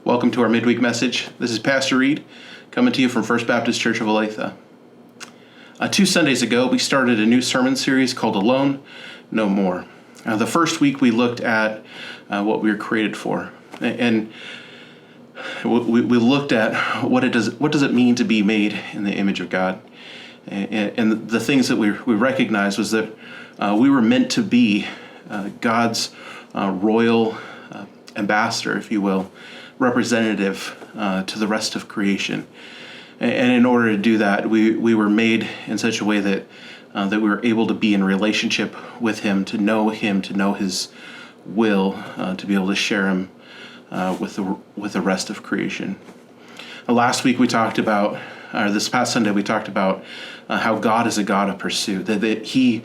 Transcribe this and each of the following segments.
Welcome to our midweek message. This is Pastor Reed coming to you from First Baptist Church of Olathe. 2 Sundays ago, we started a new sermon series called Alone, No More. The first week, we looked at what we were created for, and we looked at what does it mean to be made in the image of God, and the things that we recognized was that we were meant to be God's royal ambassador, if you will, representative to the rest of creation. And in order to do that, we were made in such a way that we were able to be in relationship with Him, to know His will, to be able to share Him with the rest of creation. Last week we talked about, or this past Sunday we talked about how God is a God of pursuit, that He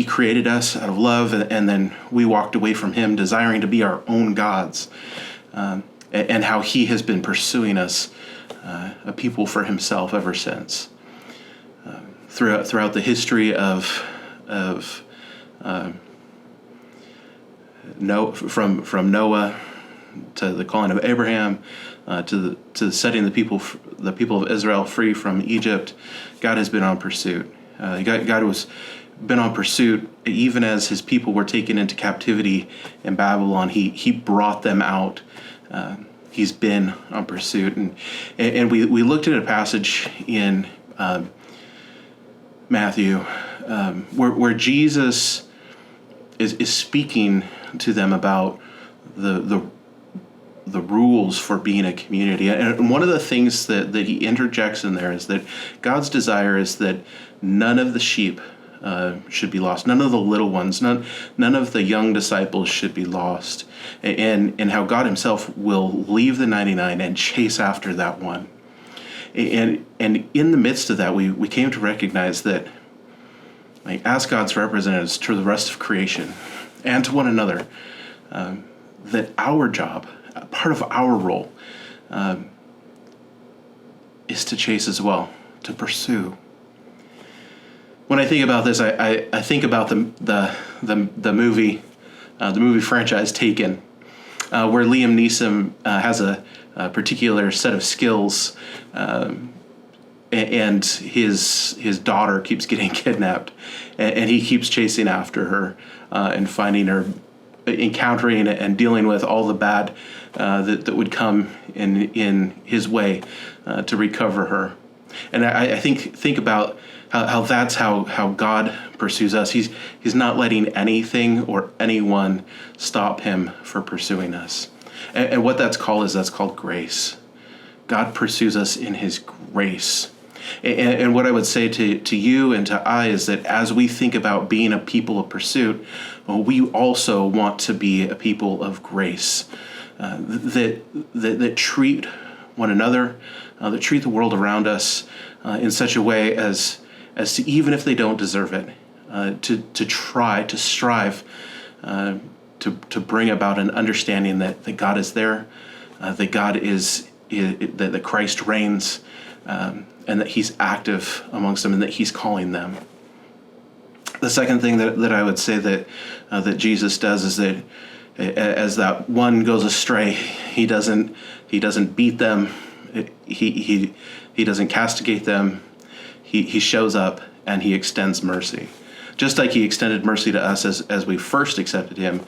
created us out of love, and then we walked away from Him desiring to be our own gods. And how He has been pursuing us, a people for Himself ever since. Throughout the history of from Noah to the calling of Abraham, to setting the people of Israel free from Egypt, God has been on pursuit. God was been on pursuit even as His people were taken into captivity in Babylon. He brought them out. He's been on pursuit, and we looked at a passage in Matthew where Jesus is speaking to them about the rules for being a community, and one of the things that He interjects in there is that God's desire is that none of the sheep should be lost. None of the little ones, none of the young disciples should be lost. And how God Himself will leave the 99 and chase after that one. And in the midst of that, we came to recognize that, like, as God's representatives to the rest of creation and to one another, that our job, part of our role, is to chase as well, to pursue. When I think about this, I think about the movie franchise Taken, where Liam Neeson has a particular set of skills, and his daughter keeps getting kidnapped, and he keeps chasing after her and finding her, encountering and dealing with all the bad that would come in his way to recover her. And I think about how that's how God pursues us. He's not letting anything or anyone stop Him for pursuing us. And what that's called grace. God pursues us in His grace. And what I would say to you and to I is that as we think about being a people of pursuit, we also want to be a people of grace, that treat one another, that treat the world around us in such a way as to, even if they don't deserve it, to try to strive to bring about an understanding that God is there, that God that Christ reigns, and that He's active amongst them, and that He's calling them. The second thing that I would say that Jesus does is that as that one goes astray, He doesn't beat them, He doesn't castigate them. He shows up and He extends mercy. Just like He extended mercy to us as we first accepted Him,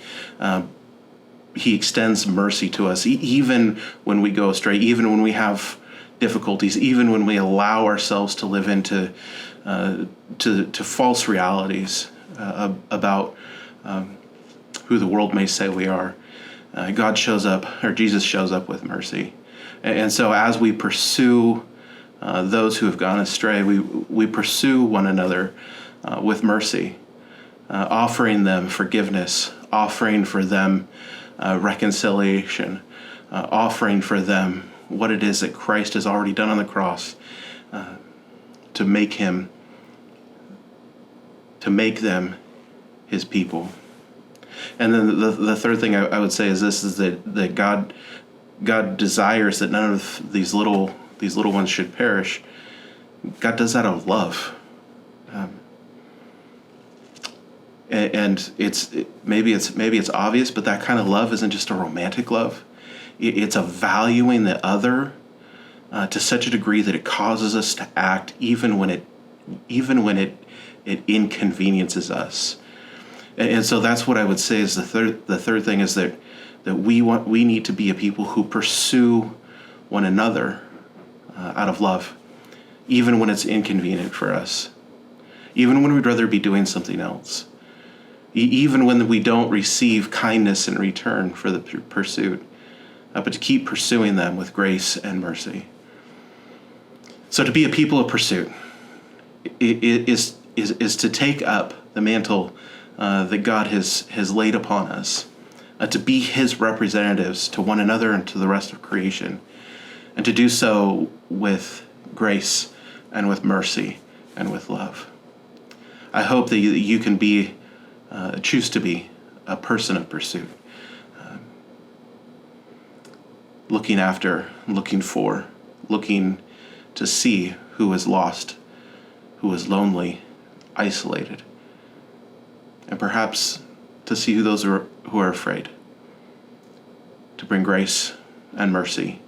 He extends mercy to us even when we go astray, even when we have difficulties, even when we allow ourselves to live into to false realities about who the world may say we are. God shows up, or Jesus shows up with mercy. And so as we pursue those who have gone astray, we pursue one another with mercy, offering them forgiveness, offering for them reconciliation, offering for them what it is that Christ has already done on the cross to make them His people. And then the third thing I would say is this: is that God desires that none of these little ones should perish. God does that out of love. And maybe it's obvious, but that kind of love isn't just a romantic love. It's a valuing the other to such a degree that it causes us to act even when it inconveniences us. And so that's what I would say is the third thing is that we need to be a people who pursue one another out of love, even when it's inconvenient for us, even when we'd rather be doing something else, even when we don't receive kindness in return for the pursuit, but to keep pursuing them with grace and mercy. So to be a people of pursuit is to take up the mantle that God has laid upon us, to be his representatives to one another and to the rest of creation, and to do so with grace and with mercy and with love. I hope that you can choose to be a person of pursuit, looking after, looking for, looking to see who is lost, who is lonely, isolated, and perhaps to see those who are afraid, to bring grace and mercy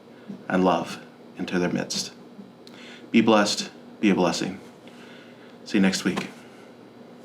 and love into their midst. Be blessed, be a blessing. See you next week.